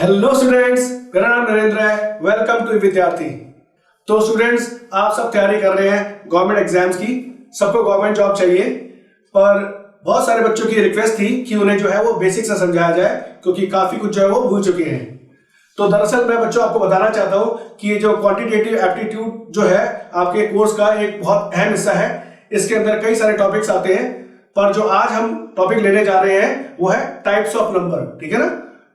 Hello students, मेरा नाम नरेंद्र है। वेलकम टू विद्यार्थी। तो स्टूडेंट्स, आप सब तैयारी कर रहे हैं गवर्नमेंट एग्जाम्स की। सबको गवर्नमेंट जॉब चाहिए, पर बहुत सारे बच्चों की रिक्वेस्ट थी कि उन्हें जो है वो बेसिक से समझाया जाए, क्योंकि काफी कुछ जो है वो भूल चुके हैं। तो दरअसल मैं बच्चों आपको बताना चाहता हूं कि ये जो क्वांटिटेटिव एप्टीट्यूड जो है आपके कोर्स का एक बहुत अहम हिस्सा है। इसके अंदर कई सारे टॉपिक्स आते हैं, पर जो आज हम टॉपिक लेने जा रहे हैं वो है टाइप्स ऑफ नंबर। ठीक है ना,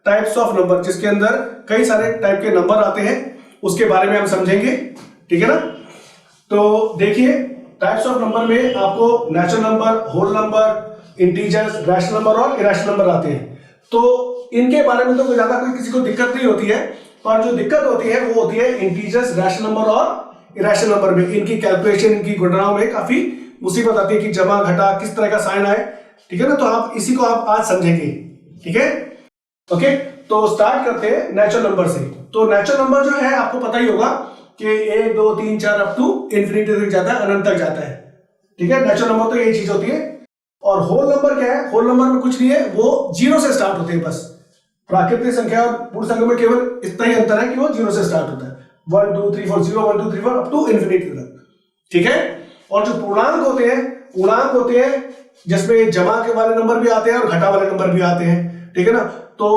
टाइप्स ऑफ नंबर, जिसके अंदर कई सारे टाइप के नंबर आते हैं, उसके बारे में हम समझेंगे। ठीक है ना। तो देखिए, टाइप्स ऑफ नंबर में आपको natural number, whole number, integers, rational number और इरेशनल नंबर आते हैं। तो इनके बारे में तो कोई ज्यादा किसी को दिक्कत नहीं होती है, पर जो दिक्कत होती है वो होती है इंटीजर्स, रैशनल नंबर और इरेशनल नंबर में। इनकी कैलकुलेशन, इनकी गणनाओं में काफी मुसीबत आती है कि जमा घटा किस तरह का साइन आए। ठीक है ना, तो आप इसी को आप आज समझेंगे। ठीक है, ओके। तो स्टार्ट करते हैं नेचुरल नंबर से। तो नेचुरल नंबर जो है आपको पता ही होगा कि 1 2 3 4 अप टू इंफिनिटी तक जाता है, अनंत तक जाता है। ठीक है, नेचुरल नंबर तो यही चीज होती है। और होल नंबर क्या है? होल नंबर में कुछ नहीं है, वो जीरो से स्टार्ट होते हैं बस। प्राकृतिक संख्या और पूर्ण संख्या में केवल इतना ही अंतर है कि वो जीरो से स्टार्ट होता है। 1 2 3 4 0 1 2 3 4 अप टू इंफिनिटी तक। ठीक है। और जो पूर्णांक होते हैं जिसमें जमा के वाले नंबर भी आते हैं और घटा वाले नंबर भी आते हैं। ठीक है ना। तो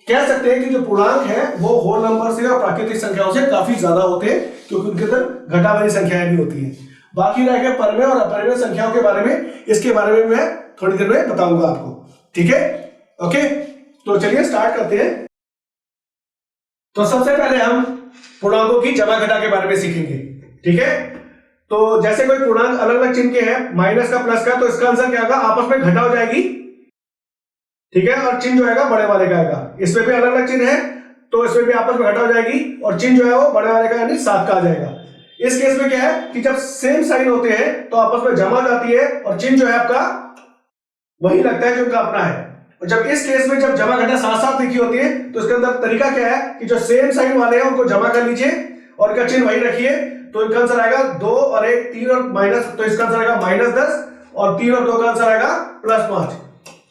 कह सकते हैं कि जो पूर्णांक है वो होल नंबर से और प्राकृतिक संख्याओं से काफी ज्यादा होते हैं, क्योंकि उनके अंदर घटा वाली संख्याएं भी होती हैं। बाकी रह गए परमेय और अपरिमेय संख्याओं के बारे में। इसके बारे में मैं थोड़ी देर में बताऊंगा आपको। ठीक है, ओके। तो चलिए स्टार्ट करते हैं। तो सबसे पहले हम पूर्णांकों की जमा घटा के बारे में सीखेंगे। ठीक है। तो जैसे कोई पूर्णांक अलग अलग चिन्ह के हैं, माइनस का, प्लस का, तो इसका आंसर क्या होगा? आपस में घटा हो जाएगी। ठीक है। और चिन्ह जो आएगा बड़े वाले का आएगा। इसमें भी अलग अलग चिन्ह है, तो इसमें भी आपस में घटा हो जाएगी, और चिन्ह जो है वो बड़े वाले का यानी 7 का आ जाएगा। इस केस में क्या है कि जब सेम साइन होते हैं तो आपस में जमा जाती है, और चिन्ह जो है आपका वही लगता है जो उनका अपना है। और जब इस केस में जब जमा घटा साथ साथ लिखी होती है, तो इसके अंदर तरीका क्या है कि जो सेम साइन वाले हैं उनको जमा कर लीजिए और इनका चिन्ह वही रखिए। तो इनका आंसर आएगा 2 और 1 3 और माइनस, तो इसका आंसर आएगा -10, और 3 और 2 का आंसर आएगा +5।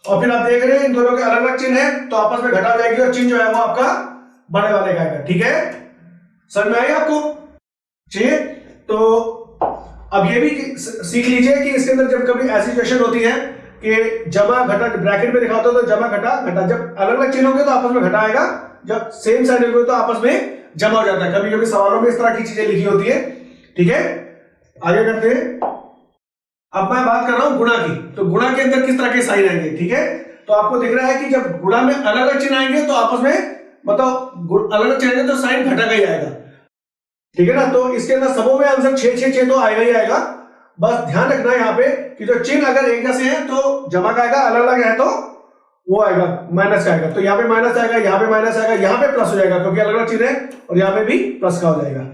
और फिर आप देख रहे हैं इन दोनों के अलग अलग चिन्ह है, तो आपस में घटा हो जाएगी और चिन्ह जो है वो आपका बड़े वाले का आएगा। ठीक है, समझ में आई आपको? ठीक। तो अब ये भी सीख लीजिए कि इसके अंदर जब कभी ऐसी सिचुएशन होती है कि जमा घटा ब्रैकेट में लिखा होता है तो जमा घटा घटा, जब अलग अलग चिन्ह होंगे तो आपस में घटा आएगा, जब सेम साइन होंगे तो आपस में जमा हो जाता है। कभी कभी सवालों में इस तरह की चीजें लिखी होती है। ठीक है, आगे करते हैं। अब मैं बात कर रहा हूं गुणा की। तो गुणा के अंदर किस तरह के साइन आएंगे? ठीक है, तो आपको दिख रहा है कि जब गुणा में अलग अलग चिन्ह आएंगे तो आपस में मतलब अलग अलग चिन्ह आएंगे तो साइन घटा का ही आएगा। ठीक है ना। तो इसके अंदर सबों में आंसर 6 6 6 तो आएगा ही आएगा। बस ध्यान रखना यहाँ पे कि जो चिन्ह अगर एक जैसे हैं तो जमा का आएगा, अलग अलग है तो वो आएगा माइनस का आएगा। तो यहाँ पे माइनस आएगा, यहाँ पे माइनस आएगा, यहाँ पे प्लस हो जाएगा, क्योंकि अलग अलग चिन्ह है, और यहाँ पे भी प्लस का हो जाएगा।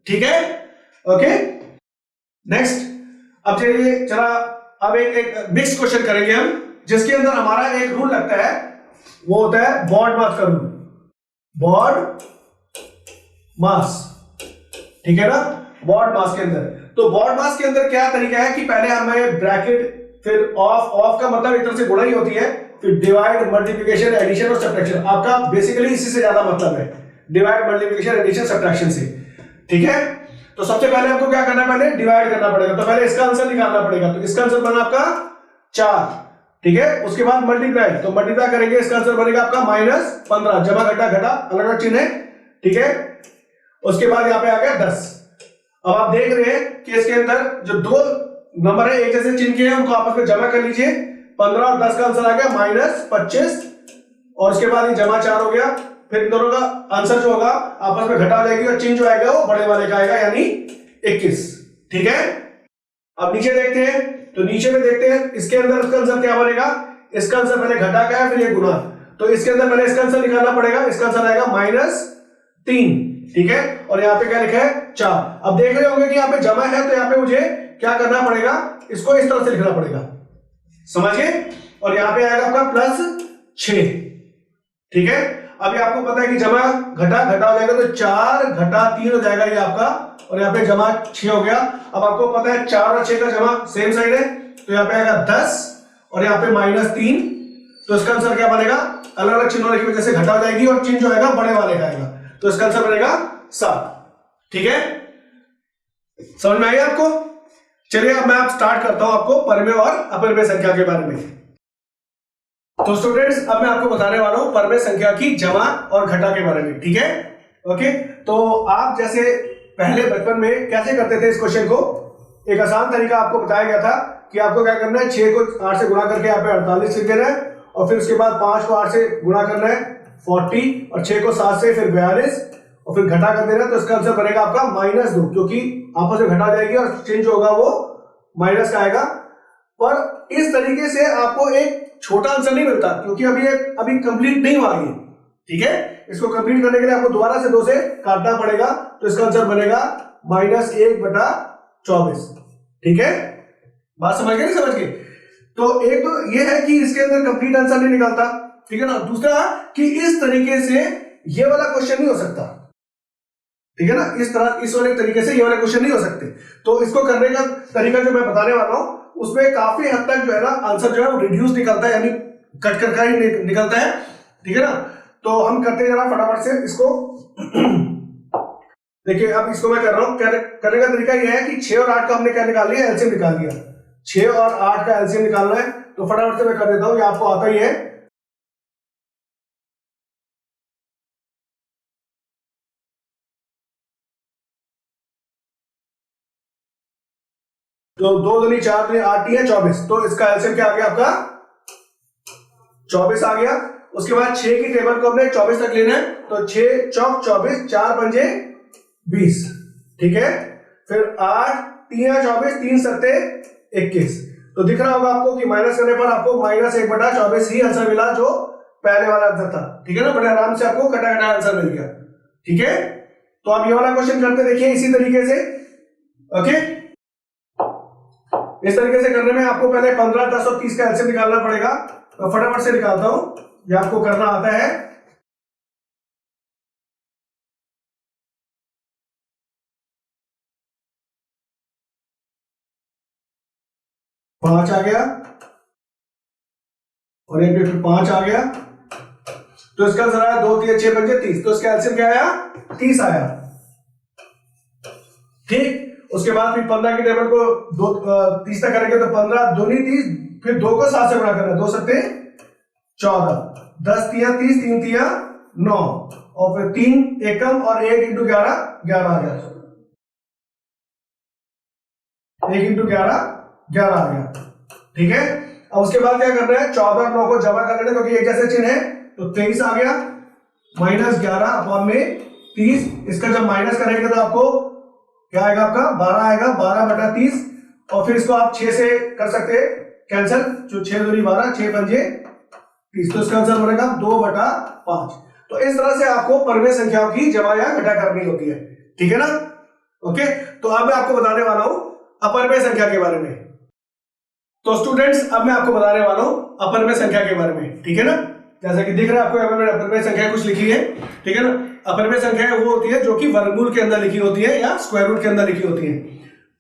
ठीक है, ओके। नेक्स्ट, अब चलिए चला अब एक मिक्स क्वेश्चन करेंगे हम, जिसके अंदर हमारा एक रूल लगता है, वो होता है बॉड मास का रूल। बॉड मास, ठीक है ना, बॉड मास के अंदर। तो बॉड मास के अंदर क्या तरीका है कि पहले हमें ब्रैकेट, फिर ऑफ का मतलब एक तरह से गुणा ही होती है, फिर डिवाइड, मल्टीप्लिकेशन, एडिशन और सब्ट्रैक्शन। आपका बेसिकली इसी से ज्यादा मतलब है, डिवाइड, मल्टीप्लिकेशन, एडिशन, सब्ट्रैक्शन से। ठीक है। तो सबसे पहले आपको क्या करना है? पहले डिवाइड करना पड़ेगा। तो पहले इसका आंसर निकालना पड़ेगा। तो इसका आंसर बना आपका 4। ठीक है। उसके बाद मल्टीप्लाई, तो मल्टीप्लाई करेंगे, इसका आंसर बनेगा आपका -15। जमा घटा घटा अलग अलग चिन्ह है। ठीक है। उसके बाद यहाँ पे आ गया 10। अब आप देख रहे हैं कि इसके अंदर जो दो नंबर है एक जैसे चिन्ह के हैं, उनको आपस में जमा कर लीजिए। 15 और 10 का आंसर आ गया -25, और उसके बाद ये जमा 4 हो गया। फिर इन दोनों का आंसर जो होगा आपस में घटा हो जाएगी, और चिन्ह जो आएगा वो बड़े वाले का आएगा, यानी 21। ठीक है। अब नीचे देखते हैं। तो नीचे में देखते हैं इसके अंदर इसका आंसर क्या बनेगा। इसका आंसर पहले घटा का है, फिर ये गुणा, तो इसके अंदर पहले इसका आंसर निकालना पड़ेगा। इसका आंसर आएगा -3। ठीक है। और यहाँ पे क्या लिखा है? 4। अब देख रहे होंगे कि यहाँ पे जमा है, तो यहाँ पे मुझे क्या करना पड़ेगा? इसको इस तरह से लिखना पड़ेगा, समझ गए? और यहाँ पे आएगा आपका +6। ठीक है। अभी आपको पता है कि जमा घटा घटा हो जाएगा, तो 4 घटा 3 हो जाएगा ये आपका, और यहाँ पे जमा 6 हो गया। अब आपको पता है 4 और 6 का जमा सेम साइड है, तो यहाँ पे आएगा 10, और यहाँ पे -3, तो इसका आंसर क्या बनेगा, अलग अलग चिन्हों की वजह से घटा हो जाएगी और चिन्ह जो आएगा बड़े वाले का आएगा, तो इसका आंसर बनेगा 7। ठीक है, समझ में आई आपको? चलिए अब मैं स्टार्ट करता हूं आपको परमेय और अपरिमेय संख्या के बारे में। तो स्टूडेंट्स अब मैं आपको बताने वाला हूं परमेय संख्या की जमा और घटा के बारे में। ठीक है, ओके। तो आप जैसे पहले बचपन में कैसे करते थे इस क्वेश्चन को, एक आसान तरीका आपको बताया गया था कि आपको क्या करना है, 6 को 8 से गुणा करके यहाँ पे 48 लिख देना है, और फिर उसके बाद 5 को 8 से गुणा करना है 40, और 6 को 7 से फिर 42, और फिर घटा कर देना। तो इसका आंसर बनेगा आपका -2, क्योंकि आपस में घटा जाएगी और चेंज होगा वो माइनस का आएगा। पर इस तरीके से आपको एक छोटा आंसर नहीं मिलता, क्योंकि अभी कंप्लीट नहीं हुआ ये। ठीक है, इसको कंप्लीट करने के लिए आपको दोबारा से 2 से काटना पड़ेगा, तो इसका आंसर बनेगा -1/24। ठीक है, बात समझ गए नहीं समझ गए? तो एक तो ये है कि इसके अंदर कंप्लीट आंसर नहीं निकलता, ठीक है ना। दूसरा कि इस तरीके से ये वाला क्वेश्चन नहीं हो सकता, ठीक है ना, इस वाले तरीके से ये वाले क्वेश्चन नहीं हो सकते। तो इसको करने का तरीका जो मैं बताने वाला हूं उसमें काफी हद तक जो है ना आंसर जो है वो रिड्यूस निकलता है, यानी कट कर ही निकलता है। ठीक है ना, तो हम करते हैं जरा फटाफट से इसको। देखिए अब इसको मैं कर रहा हूं, करने का तरीका यह है कि 6 और 8 का हमने क्या निकाल लिया, एलसीएम निकाल लिया। 6 और 8 का एलसीएम निकालना है, तो फटाफट से मैं कर देता हूं, ये आपको आता ही है। तो 2 दूनी 4 दूनी 8 है 24, तो इसका एलसीएम क्या आ गया आपका 24 आ गया। उसके बाद 6 की टेबल को हमने 24 तक लेना है, तो 6 चौक 24, 4 पंजे 20। ठीक है, फिर 8 3 24, 3 सत्ते 21। तो दिख रहा होगा आपको कि माइनस करने पर आपको -1/24 ही आंसर मिला, जो पहले वाला आंसर था। ठीक है ना, बड़े आराम से आपको कटा कटा आंसर मिल गया। ठीक है, तो आप ये वाला क्वेश्चन करते देखिए इसी तरीके से। ओके, इस तरीके से करने में आपको पहले 15, 10 और 30 का एलसीएम निकालना पड़ेगा। तो फटाफट से निकालता हूं, ये आपको करना आता है। पांच आ गया और ये फिर 5 आ गया, तो इसका आंसर आया 2 3 6 पंजे 30, तो इसका एलसीएम क्या आया 30 आया। ठीक, उसके बाद फिर 15 की टेबल को 30 तक करेंगे, तो 15 दूनी 30, फिर 2 को 7 से गुणा करना, 2 सत्ते 14, 10 तिया 30, 3 तिया 9, और फिर 3 एकम और 1 इंटू 11 11 आ गया, 1 इंटू 11 11 आ गया। ठीक है, अब उसके बाद क्या करना है, 14 और 9 को जमा कर देना, क्योंकि एक जैसे चिन्ह है, तो 23 आ गया, -11 अपॉन में 30। इसका जब माइनस करेंगे तो आपको क्या आएगा, आपका 12 आएगा, 12/30, और फिर इसको आप 6 से कर सकते हैं कैंसिल, जो 6 दूनी 12, 6 पंजे 30, तो इसका आंसर बनेगा 2/5। तो इस तरह से आपको परमेय संख्याओं की जमा या घटा करनी होती है। ठीक है ना, ओके। तो अब मैं आपको बताने वाला हूं अपरिमेय संख्या के बारे में। तो स्टूडेंट्स अब मैं आपको बताने वाला हूं अपरिमेय संख्या के बारे में। ठीक है ना, जैसा कि दिख रहा है आपको यहाँ पे अपरिमेय संख्या कुछ लिखी है। ठीक है ना, अपरिमेय संख्या वो होती है जो कि वर्गमूल के अंदर लिखी होती है या स्क्वायर रूट के अंदर लिखी होती है।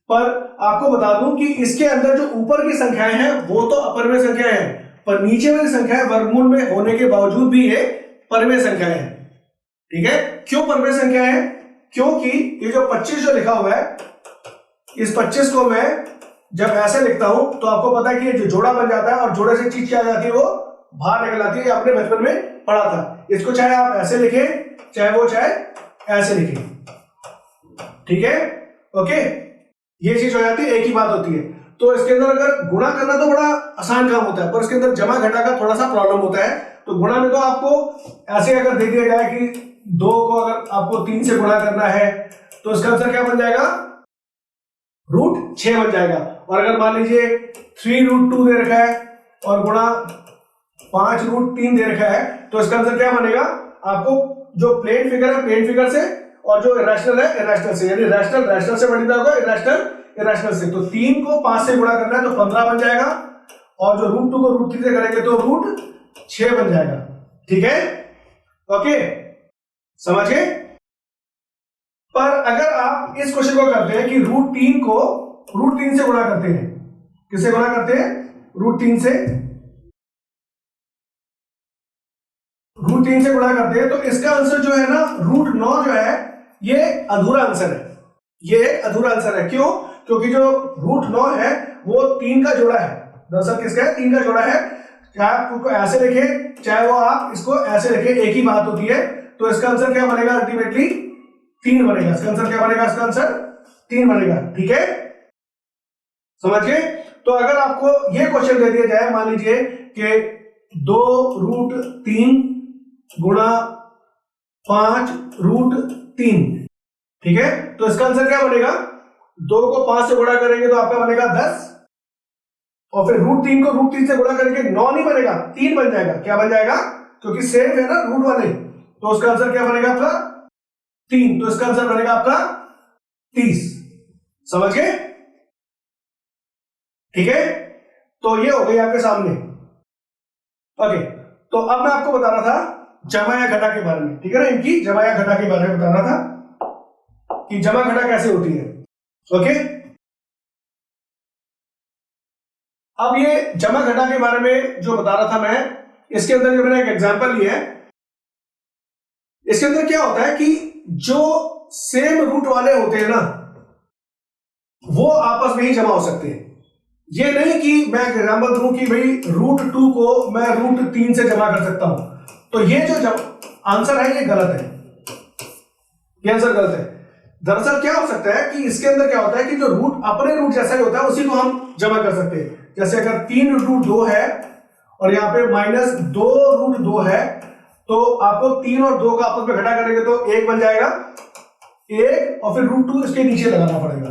पर आपको बता दूं कि इसके अंदर जो ऊपर की संख्याएं हैं वो तो अपरिमेय संख्याएं हैं, पर नीचे वाली संख्याएं वर्गमूल में होने के बावजूद भी ये परिमेय संख्याएं हैं। ठीक है, क्यों परिमेय संख्याएं हैं? क्योंकि ये जो 25 जो लिखा हुआ है, इस 25 को मैं जब ऐसे लिखता हूं तो आपको पता है कि ये जो जोड़ा बन जाता है, और जोड़े से चीज क्या आ जाती है, वो बाहर निकल आती है। आपने बचपन में पढ़ा था। इसको चाहे आप ऐसे लिखें, चाहे ऐसे लिखें। ठीक है, ओके, ये चीज हो जाती है, एक ही बात होती है। तो इसके अंदर अगर गुणा करना तो बड़ा आसान काम होता है, पर इसके अंदर जमा घटा का थोड़ा सा प्रॉब्लम होता है। तो गुणा में तो आपको ऐसे अगर दे दिया जाए कि 2 को अगर आपको 3 से गुणा करना है, तो इसका आंसर क्या बन जाएगा, √6 बन जाएगा। और अगर मान लीजिए 3√2 दे रखा है और गुणा 5√3 दे रखा है, तो इसका आंसर क्या बनेगा, आपको जो प्लेन फिगर है प्लेन फिगर से, और जो इरेशनल है इरेशनल से, यानी रैशनल से मल्टीप्लाई होगा, इरेशनल से। तो 3 को 5 से गुणा करना है तो 15 बन जाएगा, और जो √2 को √3 से करेंगे तो √6 बन जाएगा। ठीक है, ओके, समझ गए? पर अगर आप इस क्वेश्चन को करते हैं कि √3 को √3 से गुणा करते हैं, किससे गुणा करते हैं, √3 से, √3 से गुणा करते हैं तो इसका आंसर जो है ना √9 जो है ये अधूरा आंसर है, ये एक अधूरा आंसर है। क्यों? क्योंकि जो √9 है वो 3 का जोड़ा है। दरअसल किसका है? 3 का जोड़ा है। चाहे आप उसको ऐसे लिखें चाहे वो आप इसको ऐसे लिखें, एक ही बात होती है। तो इसका आंसर क्या बनेगा? अल्टीमेटली 3 बनेगा। इसका आंसर क्या बनेगा? इसका आंसर 3 बनेगा। ठीक है, समझ गए? तो अगर आपको ये क्वेश्चन दे दिया जाए, मान लीजिए कि 2√3 गुणा 5√3, ठीक है, तो इसका आंसर क्या बनेगा? 2 को 5 से गुणा करेंगे तो आपका बनेगा 10, और फिर √3 को √3 से गुणा करेंगे 9 नहीं बनेगा, 3 बन जाएगा। क्या बन जाएगा? क्योंकि सेम है ना रूट वाले, तो उसका आंसर क्या बनेगा आपका? 3। तो इसका आंसर बनेगा आपका 30। समझ गए? ठीक है, तो ये हो गई आपके सामने। ओके, तो अब मैं आपको बता रहा था जमा या घटा के बारे में, ठीक है ना, इनकी जमा या घटा के बारे में बता रहा था कि जमा घटा कैसे होती है। ओके, अब ये जमा घटा के बारे में जो बता रहा था मैं, इसके अंदर जो मैंने एक एग्जांपल लिया है, इसके अंदर क्या होता है कि जो सेम रूट वाले होते हैं ना वो आपस में ही जमा हो सकते हैं। ये नहीं कि मैं एग्जांपल दूं कि भाई √2 को मैं √3 से जमा कर सकता हूं, तो ये जो आंसर है ये गलत है, ये आंसर गलत है। दरअसल क्या हो सकता है कि इसके अंदर क्या होता है कि जो रूट अपने रूट जैसा ही होता है उसी को हम जमा कर सकते हैं। जैसे अगर 3√2 है और यहाँ पे -2√2 है, तो आपको 3 और 2 का आपस में घटा करेंगे तो 1 बन जाएगा, 1 और फिर √2 इसके नीचे लगाना पड़ेगा।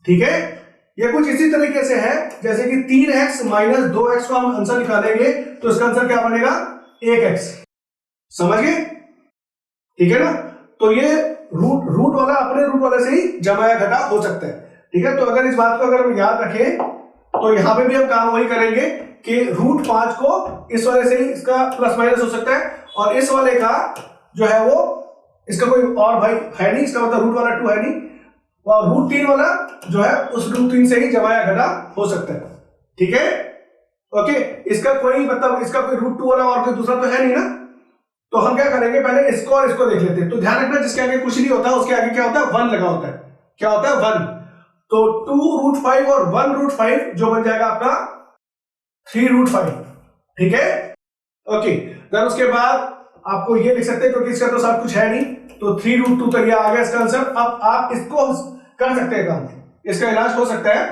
ठीक है, ये कुछ इसी तरीके से है जैसे कि 3x - 2x को हम आंसर निकालेंगे तो इसका आंसर क्या बनेगा? 1x। समझ गए? ठीक है ना, तो ये रूट वाला अपने रूट वाले से ही जमा या घटा हो सकता है। ठीक है, तो अगर इस बात को अगर हम याद रखें तो यहां पे भी हम काम वही करेंगे कि √5 को इस वाले से ही इसका प्लस माइनस हो सकता है, और इस वाले का जो है वो इसका कोई और भाई है नहीं, इसका मतलब रूट वाला 2 है नहीं, और √3 वाला जो है उस √3 से ही जमा या घटा हो सकता है। ठीक है, ओके, इसका कोई मतलब इसका कोई √2 वाला और कोई दूसरा तो है नहीं ना, तो हम क्या करेंगे पहले इसको और इसको देख लेते हैं। तो ध्यान रखना जिसके आगे कुछ नहीं होता उसके आगे क्या होता है? 1 लगा होता है। क्या होता है? 1। तो 2√5 और 1√5 जो बन जाएगा आपका 3√5। ठीक है, ओके, देन उसके बाद आपको ये लिख सकते हैं क्योंकि इसका तो सब कुछ है नहीं, तो 3√2 तक ये आ गया इसका आंसर। अब आप इसको कर सकते हैं काम, इसका इलाज हो सकता है।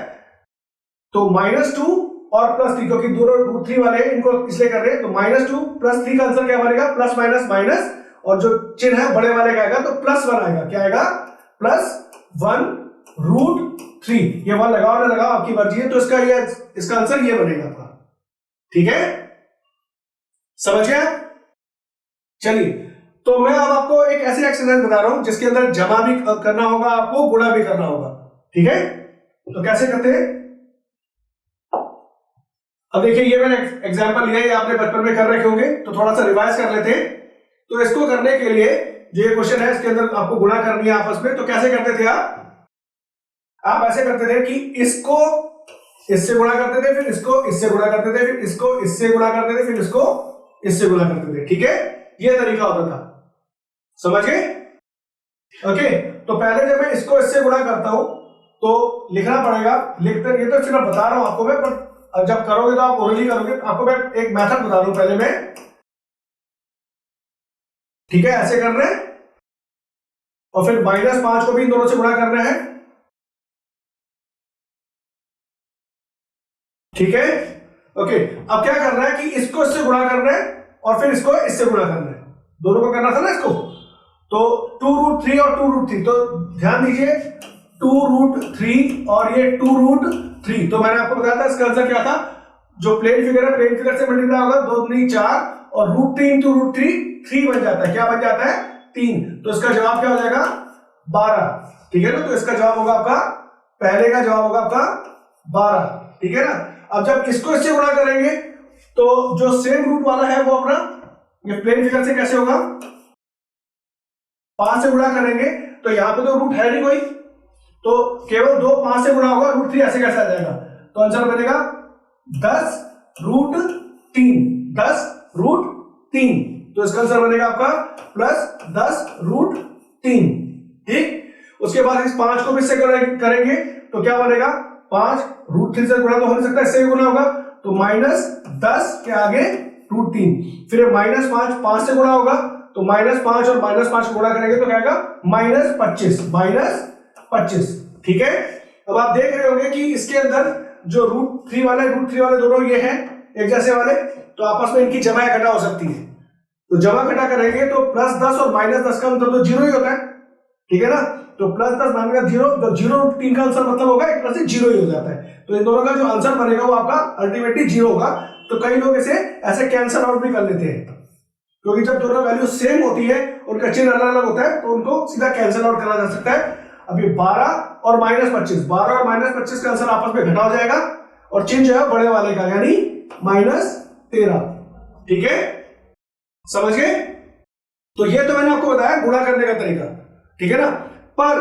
तो -2 और +3, क्योंकि दोनों √3 वाले इनको इसलिए कर रहे हैं, तो -2 + 3 का आंसर क्या बनेगा? प्लस माइनस माइनस, और जो चिन्ह है बड़े वाले का आएगा तो +1 आएगा। क्या आएगा? +1√3। ये 1 लगाओ ना लगाओ आपकी मर्जी है, तो इसका आंसर ये बनेगा आपका। ठीक है, समझ गया? चलिए, तो मैं अब आपको एक ऐसी एक्सरसाइज बता रहा हूं जिसके अंदर जमा भी करना होगा आपको, गुणा भी करना होगा। ठीक है, तो कैसे करते हैं? अब देखिए, ये मैंने एग्जांपल लिया है, ये आपने बचपन में कर रखे होंगे, तो थोड़ा सा रिवाइज कर लेते हैं। तो इसको करने के लिए जो ये क्वेश्चन है इसके अंदर आपको गुणा करनी है आपस में। तो कैसे करते थे आप ऐसे करते थे कि इसको इससे गुणा करते थे, फिर इसको इससे गुणा करते थे, फिर इसको इससे गुणा करते थे, फिर इसको इससे गुणा करते थे। ठीक है, ये तरीका होता था। समझ गए? ओके, तो पहले जब मैं इसको इससे गुणा करता हूं तो लिखना पड़ेगा, लिखते ये तो सिर्फ बता रहा हूं आपको मैं, पर जब करोगे तो आप ओरली करोगे। आपको मैं एक मेथड बता दूं पहले मैं। ठीक है, ऐसे कर रहे हैं, और फिर -5 को भी इन दोनों से गुणा करना है। ठीक है, ओके, अब क्या करना है कि इसको इससे गुणा करना है और फिर इसको इससे गुणा करना है। दोनों को करना था ना इसको, तो 2√3 और 2√3, तो ध्यान दीजिए 2√3 और ये 2√3। तो मैंने आपको बताया था इसका आंसर क्या था? जो प्लेन फिगर है, प्लेन फिगर से मल्टीप्लाई होगा, 2 दूनी 4, और √3 × √3 3 बन जाता है। क्या बन जाता है? 3। तो इसका जवाब क्या हो जाएगा? 12। ठीक है ना, तो इसका जवाब होगा आपका, पहले का जवाब होगा आपका 12। ठीक है ना, अब जब इसको इससे गुणा करेंगे तो जो सेम रूट वाला है वो अपना ये प्लेन फिगर से कैसे होगा? 5 से गुणा करेंगे, तो यहां पे तो रूट है नहीं कोई, तो केवल 2 5 से गुणा होगा, √3 ऐसे कैसे आ जाएगा? तो आंसर बनेगा 10√3। 10√3। तो इसका आंसर बनेगा आपका +10√3। ठीक, उसके बाद इस 5 को भी इससे करेंगे तो क्या बनेगा, 5√3 से गुणा तो हो नहीं सकता, इससे भी गुणा होगा तो -10 के आगे √3, फिर -5 5 से गुणा होगा तो -5 और -5 गुणा करेंगे तो क्या आएगा -25। ठीक है, अब आप देख रहे होंगे कि इसके अंदर जो √3 वाले दोनों ये हैं एक जैसे वाले, तो आपस में इनकी जमा या घटा हो सकती है। तो जमा घटा करेंगे तो +10 और -10 का अंतर तो 0 ही होता है। ठीक है ना, तो +10 माइनस 0, तो 0√3 का आंसर मतलब होगा एक तरह से 0 ही हो जाता है। तो इन दोनों का जो आंसर बनेगा वो आपका अल्टीमेटली 0 होगा। तो कई लोग इसे ऐसे कैंसिल आउट भी कर लेते हैं, क्योंकि जब दोनों वैल्यू सेम होती है, उनका चिन्ह अलग अलग होता है, तो उनको सीधा कैंसिल आउट करा जा सकता है। अभी 12 और -25, 12 और -25 का आंसर आपस में घटा हो जाएगा और चिन्ह जो है बड़े वाले का यानी -13। ठीक है, समझ गए? तो ये तो मैंने आपको बताया गुणा करने का तरीका। ठीक है ना, पर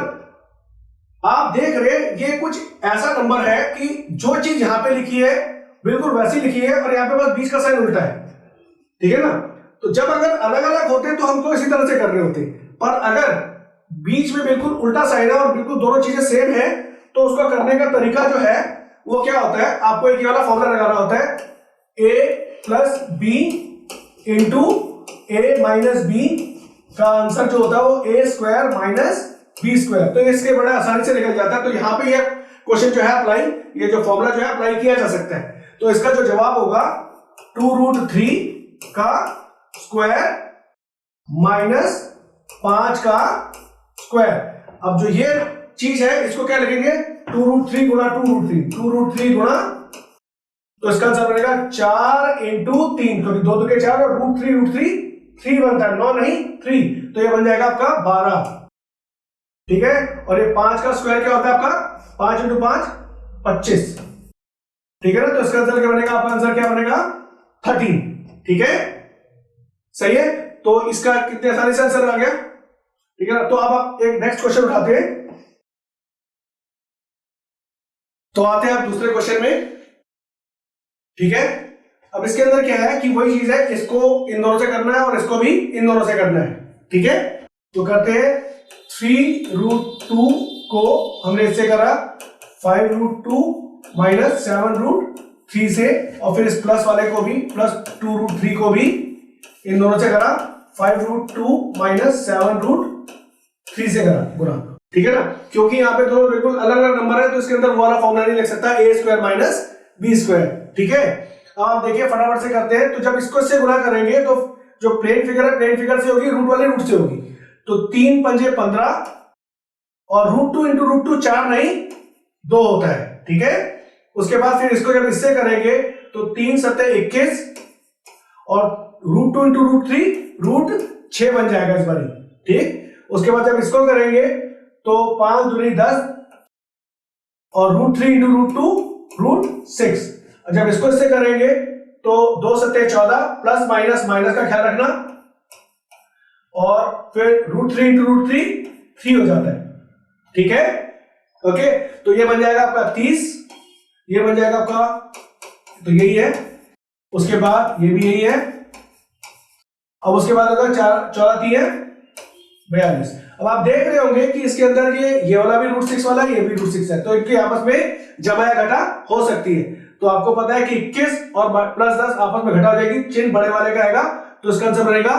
आप देख रहे ये कुछ ऐसा नंबर है कि जो चीज यहां पे लिखी है बिल्कुल वैसी लिखी है और यहां पे बस बीच का साइन उल्टा है। ठीक है ना, तो जब अगर अलग अलग होते तो हमको इसी तरह से कर रहे होते, पर अगर बीच में बिल्कुल उल्टा साइन है और बिल्कुल दोनों चीजें सेम है तो उसको करने का तरीका जो है वो क्या होता है, आपको एक वाला फॉर्मूला लगाना होता है, a + b × a - b का आंसर जो होता है वो a² - b²। तो इसके बड़ा आसानी से निकल जाता है। तो यहां पे ये क्वेश्चन जो है अप्लाई, ये जो फॉर्मूला जो है अप्लाई किया जा सकता है। तो इसका जो जवाब होगा 2√3 का स्क्वायर -5 का स्क्वायर। अब जो ये चीज है इसको क्या लिखेंगे, 2√3 गुणा 2√3 गुणा, तो इसका आंसर बनेगा 4 × 3, क्योंकि 2 2 के 4 और √3 3 बनता है, 9 नहीं 3, तो ये बन जाएगा आपका 12। ठीक है, और ये 5 का स्क्वायर क्या होता है आपका, 5 × 5 25। ठीक है ना, तो इसका आंसर क्या बनेगा, आपका आंसर क्या बनेगा 13। ठीक है, सही है, तो इसका कितने आसानी से आंसर आ गया। ठीक है ना, तो अब आप एक नेक्स्ट क्वेश्चन उठाते हैं, तो आते हैं आप दूसरे क्वेश्चन में। ठीक है, अब इसके अंदर क्या है कि वही चीज है, इसको इन दोनों से करना है और इसको भी इन दोनों से करना है। ठीक है, तो करते हैं 3√2 को हमने इससे करा 5√2 - 7√3 से, और फिर इस प्लस वाले को भी +2√3 को भी इन दोनों से करा 5√2 - 7√3 से करा गुणा। ठीक है ना, क्योंकि यहाँ पे दोनों बिल्कुल अलग अलग नंबर है तो इसके अंदर वो वाला फॉर्मूला नहीं लिख सकता, a² - b²। ठीक है, अब आप देखिए फटाफट से करते हैं। तो जब इसको इससे गुणा करेंगे तो जो प्लेन फिगर है प्लेन फिगर से होगी, रूट वाले रूट से होगी, तो 3 × 5 = 15 और √2 × √2 4 नहीं 2 होता है। ठीक है, उसके बाद फिर इसको जब इससे करेंगे तो 3 × 7 = 21 और √2 × √3 √6 बन जाएगा इस बारी। ठीक, उसके बाद जब इसको करेंगे तो 5 × 2 = 10 और √3 × √2 √6। जब इसको इससे करेंगे तो 2 × 7 = 14 प्लस माइनस का ख्याल रखना, और फिर √3 × √3 3 हो जाता है। ठीक है, ओके, तो ये बन जाएगा आपका 30, ये बन जाएगा आपका, तो यही है, उसके बाद ये भी यही है, अब उसके बाद होगा 14 3 है 42। अब आप देख रहे होंगे कि इसके अंदर ये वाला भी √6 वाला, ये भी √6 है, तो इनके आपस में जमा या घटा हो सकती है। तो आपको पता है कि 21 और +10 आपस में घटा हो जाएगी, चिन्ह बड़े वाले का आएगा, तो इसका आंसर बनेगा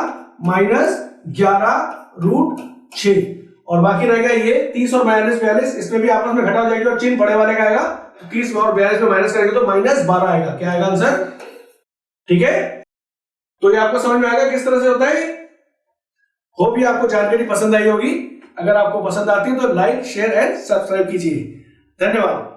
-11√6, और बाकी रहेगा ये 30 और -42, इसमें भी आपस में घटा हो जाएगी और चिन्ह बड़े वाले का आएगा, तो 30 और 42 में माइनस करेंगे तो -12 आएगा। क्या आएगा आंसर? ठीक है, तो ये आपको समझ में आएगा किस तरह से होता है। होप ये आपको जानकारी पसंद आई होगी। अगर आपको पसंद आती है तो लाइक, शेयर एंड सब्सक्राइब कीजिए। धन्यवाद।